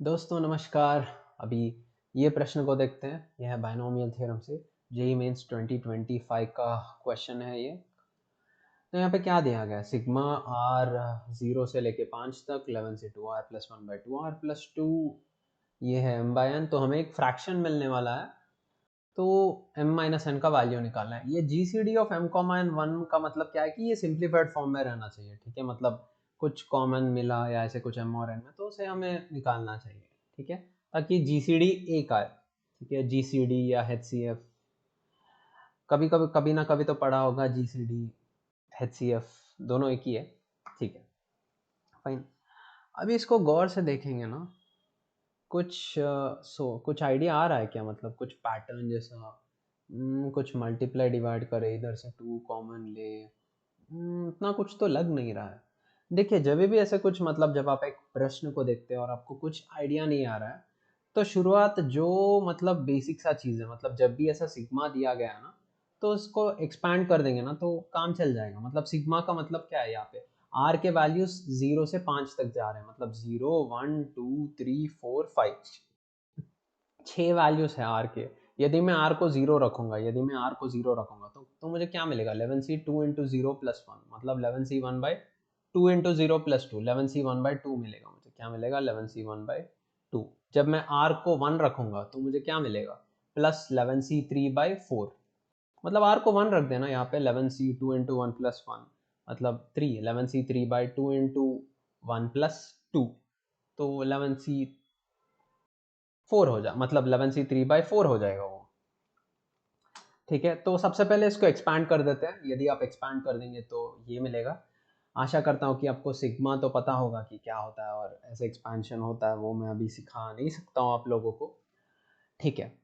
दोस्तों नमस्कार। अभी ये प्रश्न को देखते हैं। यह है बायनोमियल थ्योरम से जेईई मेंस 2025 का क्वेश्चन है ये। तो यहाँ पे क्या दिया गया है, सिग्मा आर 0 से लेके 5 तक 11 से 2r प्लस 1/2r+2 ये है m/n। तो हमें एक फ्रैक्शन मिलने वाला है, तो m-n का वैल्यू निकालना है। ये GCD ऑफ m,n1 का मतलब क्या है कि ये सिंप्लीफाइड फॉर्म में रहना चाहिए। ठीक है, मतलब कुछ कॉमन मिला या ऐसे कुछ m और n में, तो उसे हमें निकालना चाहिए। ठीक है, ताकि GCD एक आए। ठीक है, GCD या HCF कभी कभी कभी ना कभी तो पढ़ा होगा। GCD HCF दोनों एक ही है। ठीक है, फाइन। अभी इसको गौर से देखेंगे ना, कुछ आइडिया आ रहा है क्या? मतलब कुछ पैटर्न जैसा। कुछ मल्टीप्लाई डिवाइड करे, इधर से 2 कॉमन ले। इतना कुछ तो लग नहीं रहा है। देखिए, जब भी ऐसे कुछ मतलब जब आप एक प्रश्न को देखते हैं और आपको कुछ आइडिया नहीं आ रहा है, तो शुरुआत जो मतलब बेसिक सा चीज़ है, मतलब जब भी ऐसा सिग्मा दिया गया है ना, तो उसको एक्सपैंड कर देंगे ना तो काम चल जाएगा। मतलब सिग्मा का मतलब क्या है, यहाँ पे आर के वैल्यूज 0 से 5 तक जा रहे हैं, मतलब 0 1 2 3 4 5 6 वैल्यूज है आर के। यदि मैं आर को जीरो रखूंगा, तो मुझे क्या मिलेगा? 11c 2 into zero plus one, मतलब 11c 1/2 into zero plus two, 11c 1/2 मिलेगा। मुझे क्या मिलेगा? 11c 1/2। जब मैं आर को 1 रखूंगा तो मुझे क्या मिलेगा? Plus 11c 3/4। मतलब आर को 1 रख देना यहाँ पे, 11c 2 into one plus one, मतलब 3, 11c 3/2 into one plus two, तो 11c 4 हो जा, मतलब 11c 3/4 हो जाएगा वो। ठीक है, तो सबसे पहले इसको एक्सपैंड कर देते हैं। यदि आप एक्सपैंड कर देंगे तो ये मिलेगा। आशा करता हूँ कि आपको सिग्मा तो पता होगा कि क्या होता है और ऐसे एक्सपेंशन होता है, वो मैं अभी सिखा नहीं सकता हूँ आप लोगों को। ठीक है,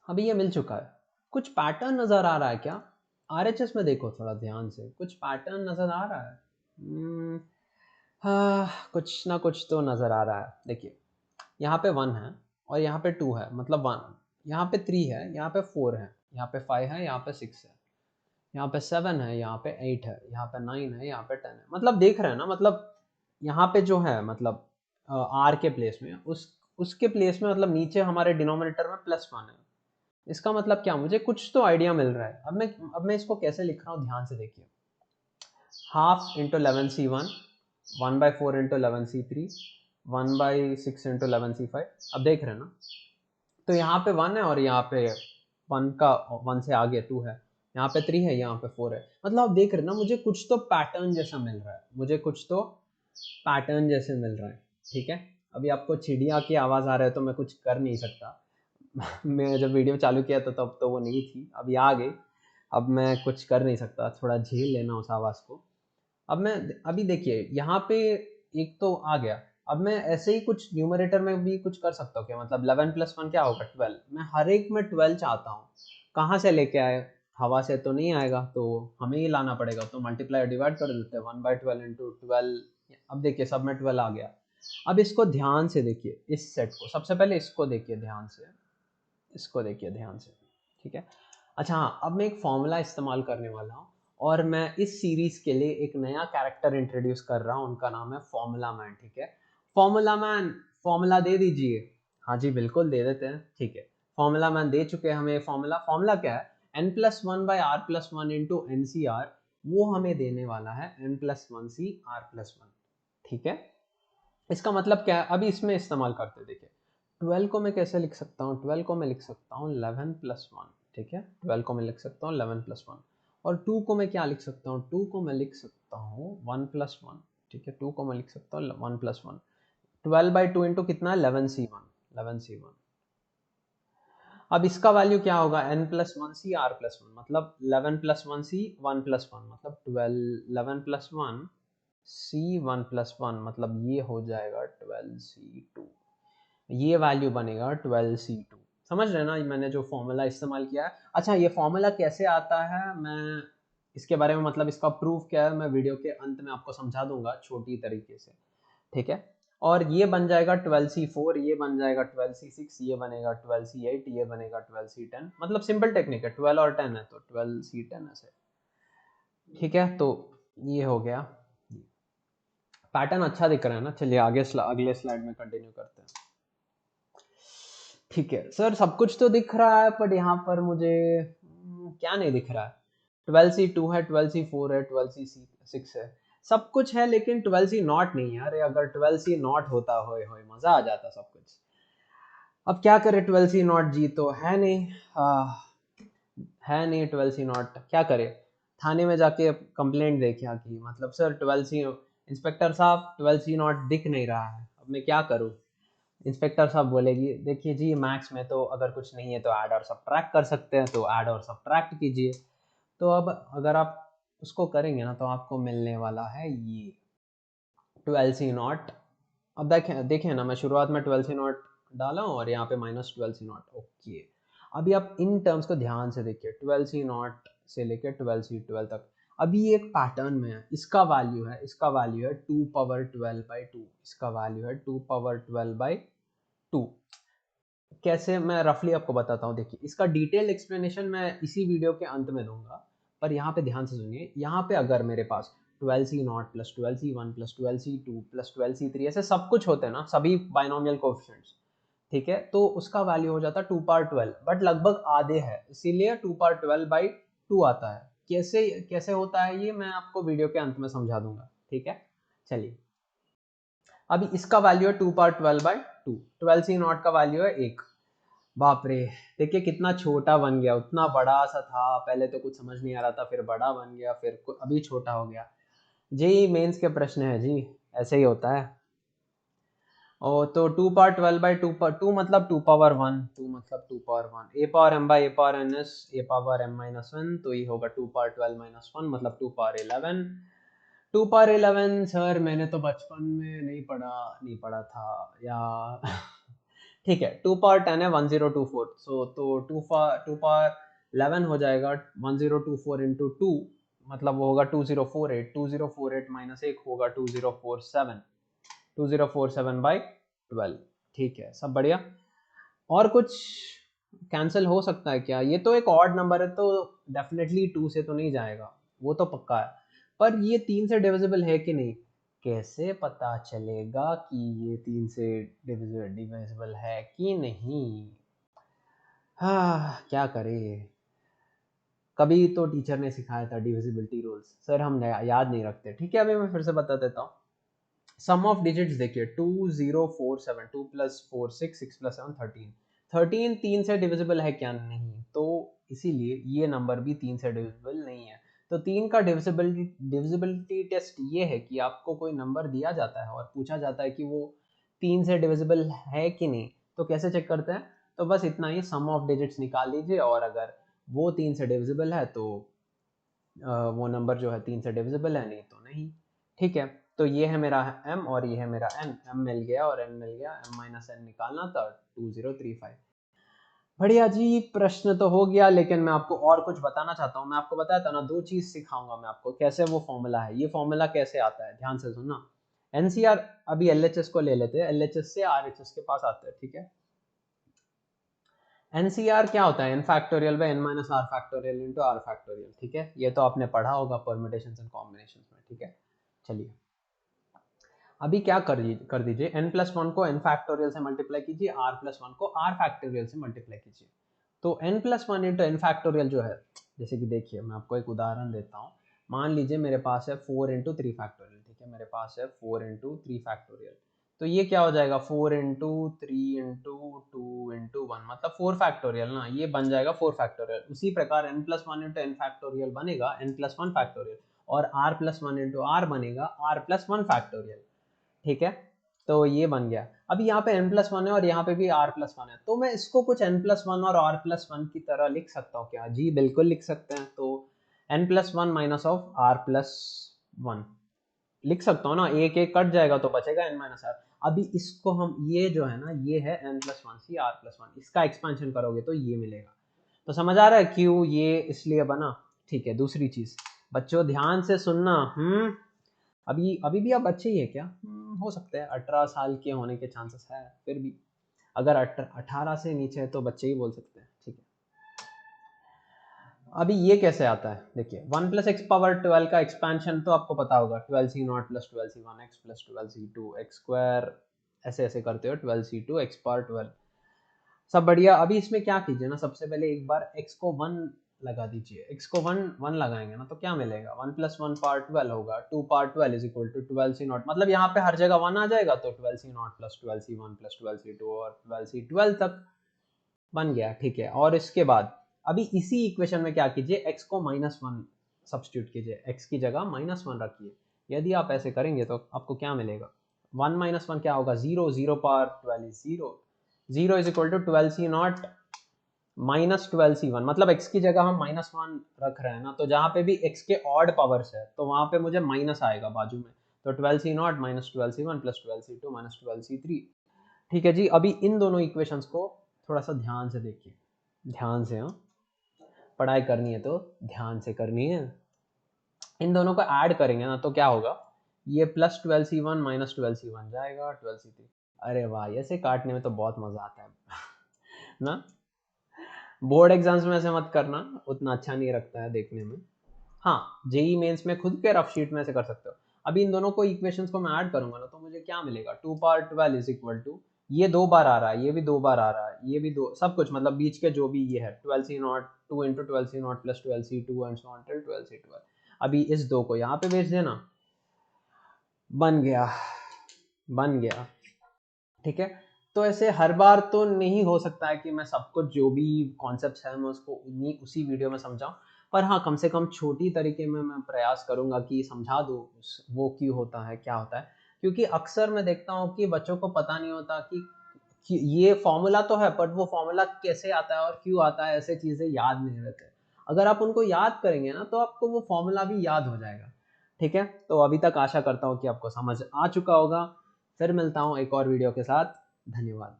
अभी ये मिल चुका है। कुछ पैटर्न नज़र आ रहा है क्या? RHS में देखो थोड़ा ध्यान से, कुछ पैटर्न नज़र आ रहा है। हाँ, कुछ ना कुछ तो नज़र आ रहा है। देखिए, यहाँ पे 1 है और यहाँ पे 2 है, मतलब 1। यहाँ पे 3 है, यहाँ पे 4 है, यहाँ पे 5 है, यहाँ पे 6 है, यहाँ पे 7 है, यहाँ पे 8 है, यहाँ पे 9 है, यहाँ पे 10 है। मतलब देख रहे हैं ना, मतलब यहाँ पे जो है, मतलब आर के प्लेस में उसके प्लेस में, मतलब नीचे हमारे डिनोमिनेटर में +1 है। इसका मतलब क्या? मुझे कुछ तो आइडिया मिल रहा है। अब मैं इसको कैसे लिख रहा हूँ, ध्यान से देखिए। Half into 11c1, 1/4 into 11c3, 1/6 into 11c5। अब देख रहे हैं ना, तो यहाँ पे 1 है और यहाँ पे 1 से आगे 2 है, यहाँ पे 3 है, यहाँ पे 4 है। मतलब आप देख रहे हैं ना, मुझे कुछ तो पैटर्न जैसा मिल रहा है, ठीक है। अभी आपको चिड़िया की आवाज़ आ रहा है तो मैं कुछ कर नहीं सकता। मैं जब वीडियो चालू किया तो तब तो वो नहीं थी, अभी आ गई। अब मैं कुछ कर नहीं सकता, थोड़ा झेल लेना उस आवाज़ को। अभी देखिए यहाँ पे एक तो आ गया। अब मैं ऐसे ही कुछ न्यूमरेटर में भी कुछ कर सकता हूँ क्या? मतलब 11 + 1 क्या होगा? 12। मैं हर एक में 12 चाहता हूँ। कहाँ से लेके आए? हवा से तो नहीं आएगा, तो हमें ही लाना पड़ेगा। तो मल्टीप्लाई डिवाइड कर देते हैं, 1/12 इंटू 12। अब देखिए, सब में 12 आ गया। अब इसको ध्यान से देखिए, इस सेट को सबसे पहले इसको देखिए ध्यान से, ठीक है। अच्छा हाँ, अब मैं एक फॉर्मूला इस्तेमाल करने वाला हूँ और मैं इस सीरीज के लिए एक नया कैरेक्टर इंट्रोड्यूस कर रहा हूँ। उनका नाम है फॉर्मूला मैन। ठीक है, फॉर्मूला मैन, फॉर्मूला दे दीजिए। हाँ जी, बिल्कुल दे देते हैं। ठीक है, फॉर्मूला मैन दे चुके हैं हमें। फॉर्मूला क्या है? n+1/r+1 into NCR। वो हमें देने वाला है n+1c r+1। ठीक है, इसका मतलब क्या है? अभी इसमें इस्तेमाल करते देखिए। 12 को मैं कैसे लिख सकता हूँ? 12 को मैं लिख सकता हूँ 11+1। ठीक है, 12 को मैं लिख सकता हूँ 11+1। और 2 को मैं क्या लिख सकता हूँ? 2 को मैं लिख सकता हूँ 1+1। ठीक है, 2 को मैं लिख सकता हूँ 1+1। 12/2 इंटू कितना? 11c1। 11c1। अब इसका वैल्यू क्या होगा? n+1c r+1, मतलब 11+1c 1+1, मतलब 12, 11+1 c 1+1, मतलब ये हो जाएगा 12c2। ये वैल्यू बनेगा 12c2। समझ रहे ना मैंने जो फॉर्मूला इस्तेमाल किया है? अच्छा, ये फॉर्मूला कैसे आता है, मैं इसके बारे में, मतलब इसका प्रूफ क्या है, मैं वीडियो के अंत में आपको समझा दूंगा छोटी तरीके से। ठीक है, और ये बन जाएगा 12c4, ये बन जाएगा 12c6, ये बनेगा 12c8, ये बनेगा 12c10। मतलब सिंपल टेक्निक है, 12 और 10 है तो 12c10 ऐसे। ठीक है, तो ये हो गया। पैटर्न अच्छा दिख रहा है ना। चलिए आगे अगले स्लाइड में कंटिन्यू करते हैं। ठीक है सर, सब कुछ तो दिख रहा है, पर यहाँ पर मुझे क्या नहीं दिख रहा है। 12C2 है, 12C4 है, 12C6 है, सब कुछ है, लेकिन 12C0 नहीं है। अरे अगर 12C0 होता, होए होए मजा आ जाता सब कुछ। अब क्या करे, 12C0 जी तो है नहीं। है नहीं 12C0, क्या करे। थाने में जाके कंप्लेंट दे क्या की, मतलब सर 12C, इंस्पेक्टर साहब 12C0 दिख नहीं रहा है, अब मैं क्या करूँ। इंस्पेक्टर साहब बोलेगी देखिए जी, मैथ्स में तो अगर कुछ नहीं है तो ऐड और सब्ट्रैक्ट कर सकते हैं, तो ऐड और सब्ट्रैक्ट कीजिए। तो अब अगर आप उसको करेंगे ना तो आपको मिलने वाला है ये 12C0। अब देखें देखें ना, मैं शुरुआत में 12C0 डाला हूँ और यहाँ पे -12C0। ओके, अभी आप इन टर्म्स को ध्यान से देखिए, 12C0 से लेकर 12C12 तक। अभी एक पैटर्न में है, इसका वैल्यू है, इसका वैल्यू है 2^12/2, इसका वैल्यू है 2^12/2। कैसे, मैं रफली आपको बताता हूँ। देखिए इसका डिटेल एक्सप्लेनेशन मैं इसी वीडियो के अंत में दूंगा, पर यहाँ पे ध्यान से सुनिए। यहाँ पे अगर मेरे पास 12C0 plus 12C1 plus 12C2 plus 12C3 ऐसे सब कुछ होते हैं ना, सभी बाइनोमियल कोएफिशिएंट्स, ठीक है, तो उसका वैल्यू हो जाता 2^12, बट लगभग आधे है, इसीलिए 2^12/2 आता है। कैसे कैसे होता है ये मैं आपको वीडियो के अंत में समझा दूंगा, ठीक है। चलिए, अभी इसका वैल्यू है 2^12/2, 12C0 का वैल्यू है 1। बाप रे, देखिए कितना छोटा बन गया, उतना बड़ा सा था पहले तो कुछ समझ नहीं आ रहा था, फिर बड़ा बन गया, फिर अभी छोटा हो गया। जेईई मेंस के प्रश्न है जी, ऐसे ही होता है। और तो 2^12/2 पर 2 मतलब 2^1, 2 मतलब 2^1, a power m by a power n is a power m-1, तो ये होगा 2^12 - 1 मतलब 2^11। 2^11 सर मैंने तो बचपन में नहीं पढ़ा था या ठीक है, 2^10 है 1024, सो तो 2^11 हो जाएगा 1024 इंटू 2, मतलब वो होगा 2048, 2048 माइनस 1 होगा 2047, 2047/12। ठीक है, सब बढ़िया। और कुछ कैंसिल हो सकता है क्या, ये तो एक ऑड नंबर है तो डेफिनेटली 2 से तो नहीं जाएगा, वो तो पक्का है। पर ये 3 से डिविजिबल है कि नहीं, कैसे पता चलेगा कि ये 3 से डिविजिबल है कि नहीं। हाँ क्या करें, कभी तो टीचर ने सिखाया था डिविजिबिलिटी रूल्स, सर हम याद नहीं रखते। ठीक है, अभी मैं फिर से बता देता हूँ। सम ऑफ डिजिट्स देखिए, 2047, 2 + 4 6, 6 + 7 13, 13 3 से डिविजिबल है क्या, नहीं, तो इसीलिए ये नंबर भी 3 से डिविजिबल नहीं है। तो 3 का डिविजिबिलिटी टेस्ट ये है कि आपको कोई नंबर दिया जाता है और पूछा जाता है कि वो 3 से डिविजिबल है कि नहीं, तो कैसे चेक करते हैं, तो बस इतना ही, सम ऑफ डिजिट्स निकाल लीजिए और अगर वो 3 से डिविजिबल है तो वो नंबर जो है 3 से डिविजिबल है, नहीं तो नहीं। ठीक है, तो ये है मेरा m और ये है मेरा n, m मिल गया और n मिल गया, m-n निकालना था 2035। बढ़िया जी, प्रश्न तो हो गया, लेकिन मैं आपको और कुछ बताना चाहता हूँ। मैं आपको बताया था ना, दो चीज सिखाऊंगा मैं आपको, कैसे वो फॉर्मूला है, ये फॉर्मूला कैसे आता है, ध्यान से सुनना। एनसीआर, अभी एलएचएस को ले लेते हैं, एलएचएस से आरएचएस के पास आते हैं, ठीक है। एनसीआर क्या होता है, n factorial by n minus r factorial into r factorial, ठीक है, ये तो आपने पढ़ा होगा परम्यूटेशंस एंड कॉम्बिनेशंस में, ठीक है। चलिए, अभी क्या कर दीजिए, n+1 को n फैक्टोरियल से मल्टीप्लाई कीजिए, r+1 को r फैक्टोरियल से मल्टीप्लाई कीजिए। तो n+1 इंटू n फैक्टोरियल जो है, जैसे कि देखिए मैं आपको एक उदाहरण देता हूँ। मान लीजिए मेरे पास है 4 इंटू 3 फैक्टोरियल, ठीक है, मेरे पास है 4 इंटू 3 फैक्टोरियल। तो ये क्या हो जाएगा, 4 इंटू 3 इंटू 2 इंटू 1, मतलब 4 फैक्टोरियल ना, ये बन जाएगा 4 फैक्टोरियल। उसी प्रकार n+1 इंटू n फैक्टोरियल बनेगा n+1 फैक्टोरियल, और r+1 इंटू r बनेगा r+1 फैक्टोरियल, ठीक है। तो ये बन गया। अभी यहाँ पे n+1 है और यहाँ पे भी r+1 है, तो मैं इसको कुछ n+1 और r+1 की तरह लिख सकता हूँ क्या, जी बिल्कुल लिख सकते हैं। तो n+1 माइनस ऑफ r+1 लिख सकता हूँ ना, एक एक कट जाएगा तो बचेगा n-r। अभी इसको हम, ये जो है ना, ये है n+1 सी r+1, इसका एक्सपेंशन करोगे तो ये मिलेगा। तो समझ आ रहा है क्यों ये इसलिए बना। ठीक है, दूसरी चीज, बच्चों ध्यान से सुनना। अभी अभी भी आप बच्चे ही है क्या, हो सकता है 18 साल के होने के चांसेस है, फिर भी अगर 18 से नीचे है तो बच्चे ही बोल सकते हैं, ठीक है। अभी ये कैसे आता है, देखिए 1 प्लस एक्स पावर 12 का एक्सपेंशन तो आपको पता होगा, 12c0 plus 12c1 x plus 12c2 x square, ऐसे ऐसे करते हो 12c2 एक्स पावर 12, सब बढ़िया। अभी इसमें क्या कीजिए ना, सबसे पहले एक बार x को 1 लगा दीजिए, x को 1 1 लगाएंगे ना तो क्या मिलेगा, 1 प्लस 1 पावर 12 होगा, 2 power 12 is equal to 12c0, मतलब यहाँ पे हर जगह 1 आ जाएगा तो 12c0 plus 12c1 plus 12c2 और 12c12 तक बन गया, ठीक है। और इसके बाद अभी इसी इक्वेशन में क्या कीजिए, x को -1 सब्स्टिट्यूट कीजिए, x की जगह -1 रखिए। यदि आप ऐसे करेंगे तो आपको क्या मिलेगा, 1 - 1 क्या होगा, 0, 0 power 12 is 0, 0 is equal to 12c0 minus 12c1, मतलब x की जगह हम -1 रख रहे हैं ना, तो जहाँ पे भी x के ऑड पावर्स है तो वहाँ पे मुझे माइनस आएगा बाजू में, तो 12c0 minus 12c1 plus 12c2 minus 12c3, ठीक है जी। अभी इन दोनों इक्वेशंस को थोड़ा सा ध्यान से देखिए, ध्यान से, हाँ पढ़ाई करनी है तो ध्यान से करनी है। इन दोनों को ऐड करेंगे ना तो क्या होगा, ये प्लस 12c1 माइनस 12c1 जाएगा 12c3, अरे वाह, ऐसे काटने में तो बहुत मजा आता है ना। बोर्ड एग्जाम्स में ऐसे मत करना, उतना अच्छा नहीं लगता है देखने में। हाँ, जेई मेंस में खुद के रफ शीट में ऐसे कर सकते हो। अभी इन दोनों को इक्वेशंस को मैं ऐड करूंगा ना तो मुझे क्या मिलेगा, 2 पावर 12 इज इक्वल टू, ये 2 बार आ रहा है, ये भी 2 बार आ रहा है, ये भी दो, सब कुछ मतलब बीच के जो भी ये है 12c0 2 into 12c0 plus 12c2 and so on till 12c12। अभी इस दो को यहाँ पे भेज देना, बन गया, बन गया, ठीक है। तो ऐसे हर बार तो नहीं हो सकता है कि मैं सब कुछ जो भी कॉन्सेप्ट्स है मैं उसको उसी वीडियो में समझाऊं, पर हाँ कम से कम छोटी तरीके में मैं प्रयास करूंगा कि समझा दूं वो क्यों होता है, क्या होता है। क्योंकि अक्सर मैं देखता हूँ कि बच्चों को पता नहीं होता कि ये फॉर्मूला तो है बट वो फॉर्मूला कैसे आता है और क्यों आता है, ऐसे चीज़ें याद नहीं रहते। अगर आप उनको याद करेंगे ना तो आपको वो फॉर्मूला भी याद हो जाएगा, ठीक है। तो अभी तक आशा करता हूँ कि आपको समझ आ चुका होगा। फिर मिलता हूँ एक और वीडियो के साथ, धन्यवाद।